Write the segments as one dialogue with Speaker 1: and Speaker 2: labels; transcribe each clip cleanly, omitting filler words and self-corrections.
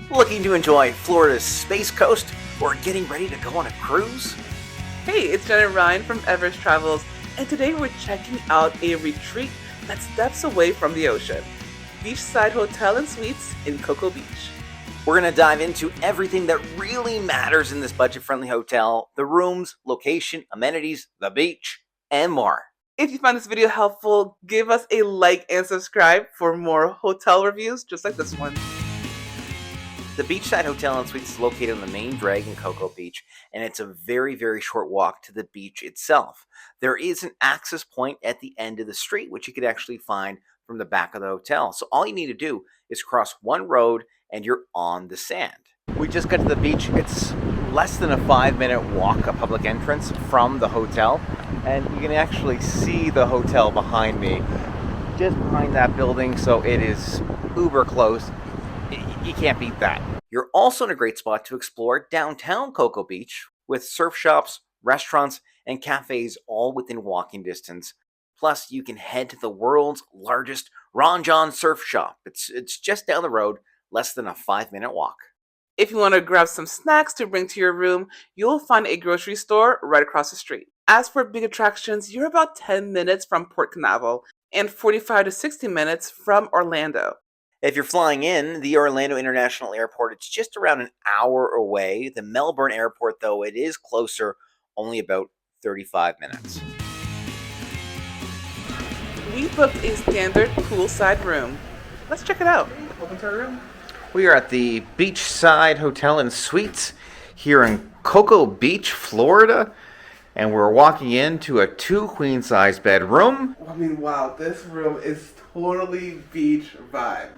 Speaker 1: Looking to enjoy Florida's Space Coast or getting ready to go on a cruise?
Speaker 2: Hey, it's Jen and Ryan from Everest Travels, and today we're checking out a retreat that's steps away from the ocean. Beachside Hotel Suites in Cocoa Beach.
Speaker 1: We're going to dive into everything that really matters in this budget-friendly hotel: the rooms, location, amenities, the beach, and more.
Speaker 2: If you found this video helpful, give us a like and subscribe for more hotel reviews just like this one.
Speaker 1: The Beachside Hotel and Suites is located on the main drag in Cocoa Beach, and it's a very, very short walk to the beach itself. There is an access point at the end of the street, which you could actually find from the back of the hotel. So all you need to do is cross one road and you're on the sand. We just got to the beach. It's less than a 5-minute walk, a public entrance from the hotel, and you can actually see the hotel behind me, just behind that building, so it is uber close. You can't beat that. You're also in a great spot to explore downtown Cocoa Beach with surf shops, restaurants, and cafes all within walking distance. Plus, you can head to the world's largest Ron Jon Surf Shop. It's just down the road, less than a 5-minute walk.
Speaker 2: If you want to grab some snacks to bring to your room, you'll find a grocery store right across the street. As for big attractions, you're about 10 minutes from Port Canaveral and 45 to 60 minutes from Orlando.
Speaker 1: If you're flying in, the Orlando International Airport, it's just around an hour away. The Melbourne Airport, though, it is closer, only about 35 minutes.
Speaker 2: We booked a standard poolside room. Let's check it out. Welcome to our room.
Speaker 1: We are at the Beachside Hotel and Suites here in Cocoa Beach, Florida, and we're walking into a 2 queen-size bedroom.
Speaker 3: I mean, wow, this room is totally beach vibe.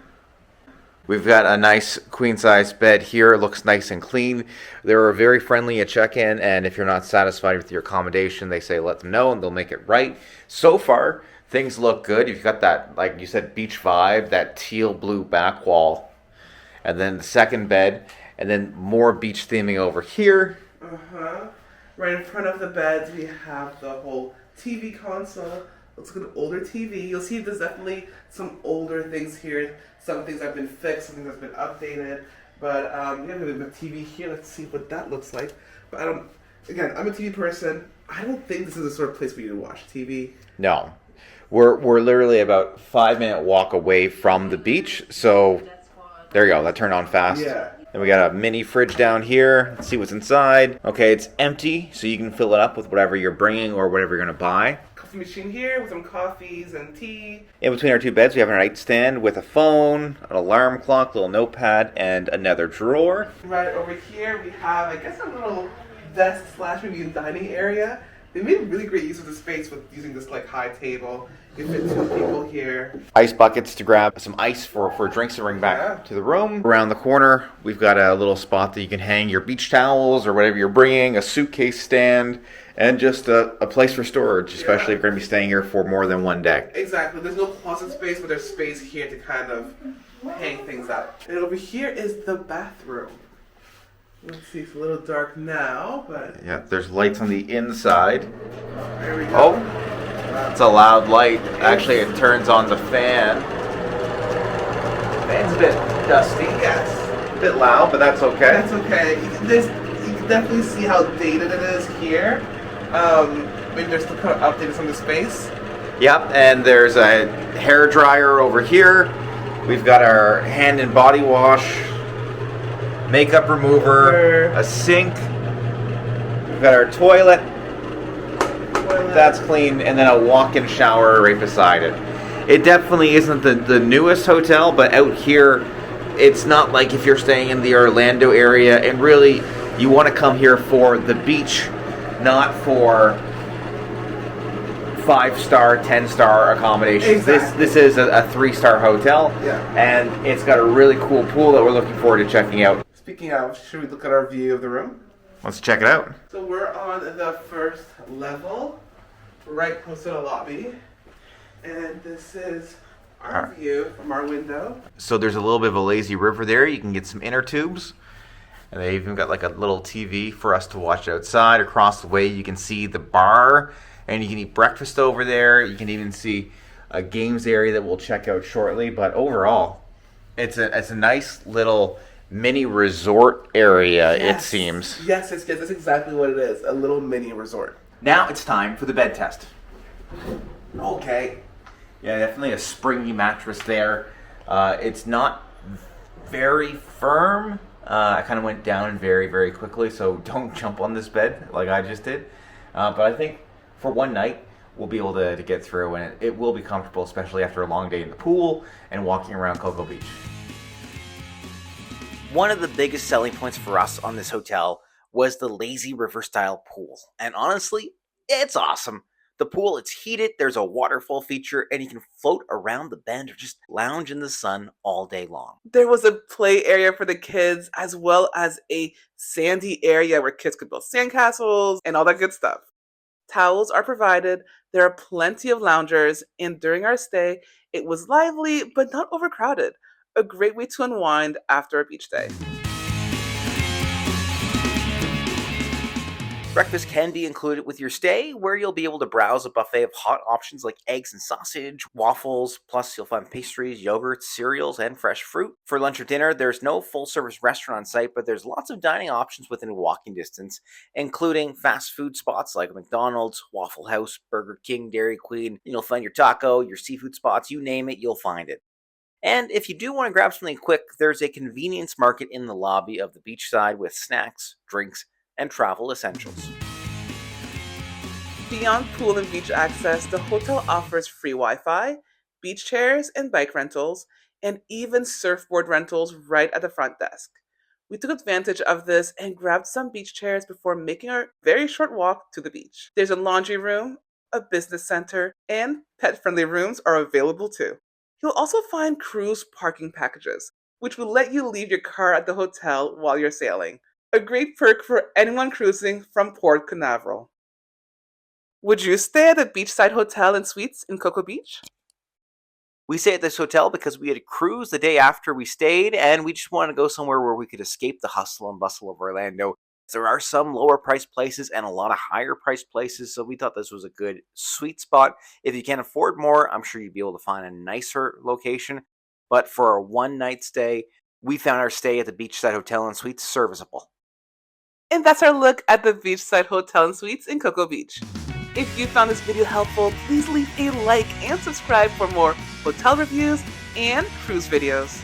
Speaker 1: We've got a nice queen-size bed here. It looks nice and clean. They're very friendly at check-in, and if you're not satisfied with your accommodation, they say let them know, and they'll make it right. So far, things look good. You've got that, like you said, beach vibe, that teal blue back wall, and then the second bed, and then more beach theming over here.
Speaker 3: Right in front of the beds, we have the whole TV console. Looks like an older TV. You'll see there's definitely some older things here. Some things have been fixed, some things have been updated. But we have a TV here. Let's see what that looks like. But I'm a TV person. I don't think this is the sort of place for you to watch TV.
Speaker 1: No. We're literally about 5-minute walk away from the beach. So there you go. That turned on fast.
Speaker 3: Yeah.
Speaker 1: Then we got a mini fridge down here. Let's see what's inside. Okay, it's empty, so you can fill it up with whatever you're bringing or whatever you're going to buy.
Speaker 3: Coffee machine here with some coffees and tea.
Speaker 1: In between our 2 beds, we have a nightstand with a phone, an alarm clock, a little notepad, and another drawer.
Speaker 3: Right over here, we have, I guess, a little desk / maybe dining area. They made really great use of the space with using this like high table. You can fit 2 people here.
Speaker 1: Ice buckets to grab some ice for drinks to bring back to the room. Around the corner, we've got a little spot that you can hang your beach towels or whatever you're bringing, a suitcase stand, and just a place for storage, especially if you're going to be staying here for more than one day.
Speaker 3: Exactly. There's no closet space, but there's space here to kind of hang things out. And over here is the bathroom. Let's see, it's a little dark now, but...
Speaker 1: Yeah, there's lights on the inside.
Speaker 3: There we go.
Speaker 1: Oh, it's a loud light. Actually, it turns on the fan. Fan's a bit dusty.
Speaker 3: Yes.
Speaker 1: A bit loud, but that's okay.
Speaker 3: That's okay. You can definitely see how dated it is here. Maybe they're still kind of updated some of the space.
Speaker 1: Yep, and there's a hair dryer over here. We've got our hand and body wash, makeup remover, a sink. We've got our toilet. That's clean, and then a walk-in shower right beside it. It definitely isn't the newest hotel, but out here, it's not like if you're staying in the Orlando area, and really, you want to come here for the beach, not for 5-star, 10-star accommodations.
Speaker 3: Exactly.
Speaker 1: This is a 3-star hotel, and it's got a really cool pool that we're looking forward to checking out.
Speaker 3: Speaking of, should we look at our view of the room?
Speaker 1: Let's check it out.
Speaker 3: So we're on the first level, right close to the lobby, and this is our view from our window.
Speaker 1: So there's a little bit of a lazy river there. You can get some inner tubes. And they even got like a little TV for us to watch outside. Across the way, you can see the bar, and you can eat breakfast over there. You can even see a games area that we'll check out shortly. But overall, it's a nice little mini resort area, it
Speaker 3: Yes.
Speaker 1: seems.
Speaker 3: Yes, that's exactly what it is. A little mini resort.
Speaker 1: Now it's time for the bed test. Okay. Yeah, definitely a springy mattress there. It's not very firm. I kind of went down very, very quickly, so don't jump on this bed like I just did. But I think for one night, we'll be able to get through, and it will be comfortable, especially after a long day in the pool and walking around Cocoa Beach. One of the biggest selling points for us on this hotel was the lazy river style pool. And honestly, it's awesome. The pool, it's heated, there's a waterfall feature, and you can float around the bend or just lounge in the sun all day long.
Speaker 2: There was a play area for the kids as well as a sandy area where kids could build sandcastles and all that good stuff. Towels are provided, there are plenty of loungers, and during our stay, it was lively but not overcrowded. A great way to unwind after a beach day.
Speaker 1: Breakfast can be included with your stay, where you'll be able to browse a buffet of hot options like eggs and sausage, waffles, plus you'll find pastries, yogurts, cereals, and fresh fruit. For lunch or dinner, there's no full-service restaurant on site, but there's lots of dining options within walking distance, including fast food spots like McDonald's, Waffle House, Burger King, Dairy Queen. You'll find your taco, your seafood spots, you name it, you'll find it. And if you do want to grab something quick, there's a convenience market in the lobby of the beachside with snacks, drinks, and travel essentials.
Speaker 2: Beyond pool and beach access, the hotel offers free Wi-Fi, beach chairs and bike rentals, and even surfboard rentals right at the front desk. We took advantage of this and grabbed some beach chairs before making our very short walk to the beach. There's a laundry room, a business center, and pet-friendly rooms are available too. You'll also find cruise parking packages, which will let you leave your car at the hotel while you're sailing. A great perk for anyone cruising from Port Canaveral. Would you stay at the Beachside Hotel and Suites in Cocoa Beach?
Speaker 1: We stayed at this hotel because we had a cruise the day after we stayed, and we just wanted to go somewhere where we could escape the hustle and bustle of Orlando. There are some lower priced places and a lot of higher priced places, so we thought this was a good sweet spot. If you can't afford more, I'm sure you'd be able to find a nicer location. But for a one night stay, we found our stay at the Beachside Hotel and Suites serviceable.
Speaker 2: And that's our look at the Beachside Hotel and Suites in Cocoa Beach. If you found this video helpful, please leave a like and subscribe for more hotel reviews and cruise videos.